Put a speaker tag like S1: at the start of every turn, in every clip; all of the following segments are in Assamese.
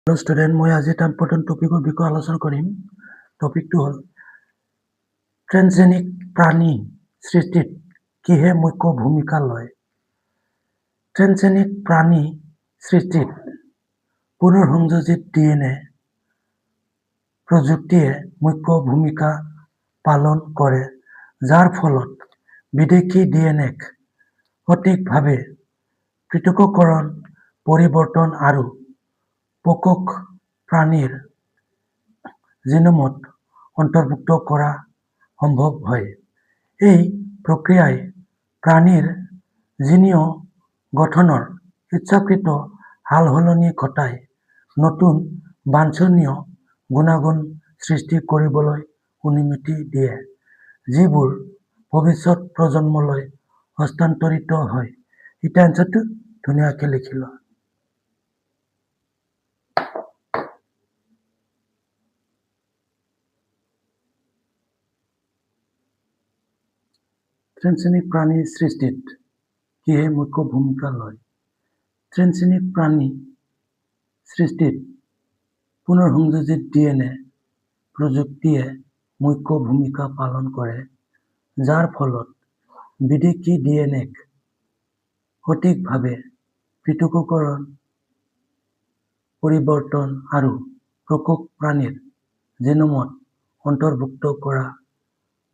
S1: हेलो स्टूडेंट, मैं आज এটা ইম্পৰ্টেণ্ট টপিকৰ বিষয়ে আলোচনা কৰিম। টপিকটো হ'ল ট্ৰেন্সজেনিক প্ৰাণী সৃষ্টিত কিহে মুখ্য ভূমিকা লয়। ট্ৰেন্সজেনিক প্ৰাণী সৃষ্টিত পুনঃসংযোজিত ডিএনএ প্ৰযুক্তিয়ে মুখ্য ভূমিকা পালন কৰে, যাৰ ফলত বিদেশী ডিএনএক সঠিকভাৱে পৃথকীকৰণ, পৰিৱৰ্তন আৰু পোষক প্ৰাণীৰ জিনোমত অন্তৰ্ভুক্ত কৰা সম্ভৱ হয়। এই প্ৰক্ৰিয়াই প্ৰাণীৰ জিনীয় গঠনৰ ইচ্ছাকৃত সালসলনি ঘটাই নতুন বাঞ্ছনীয় গুণাগুণ সৃষ্টি কৰিবলৈ অনুমতি দিয়ে, যিবোৰ ভৱিষ্যত প্ৰজন্মলৈ হস্তান্তৰিত হয়। এটা এনচাৰটো ধুনীয়াকৈ লিখি লোৱা। ট্ৰেন্সজেনিক প্ৰাণী সৃষ্টিত কিহে মুখ্য ভূমিকা লয়। ট্ৰেন্সজেনিক প্ৰাণী সৃষ্টিত পুনঃসংযোজিত ডিএনএ প্ৰযুক্তিয়ে মুখ্য ভূমিকা পালন কৰে, যাৰ ফলত বিদেশী ডিএনএক সঠিকভাৱে পৃথকীকৰণ, পৰিৱৰ্তন আৰু পোষক প্ৰাণীৰ জিনোমত অন্তৰ্ভুক্ত কৰা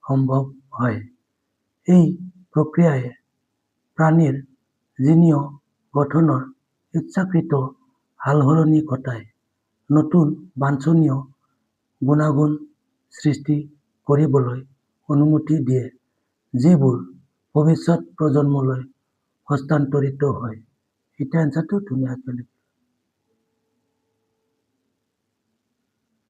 S1: সম্ভৱ হয়। এই প্ৰক্ৰিয়াই প্ৰাণীৰ জিনীয় গঠনৰ ইচ্ছাকৃত সালসলনি ঘটাই নতুন বাঞ্ছনীয় গুণাগুণ সৃষ্টি কৰিবলৈ অনুমতি দিয়ে, যিবোৰ ভৱিষ্যত প্ৰজন্মলৈ হস্তান্তৰিত হয়। এটা এনচাৰটো ধুনীয়াকৈ লিখি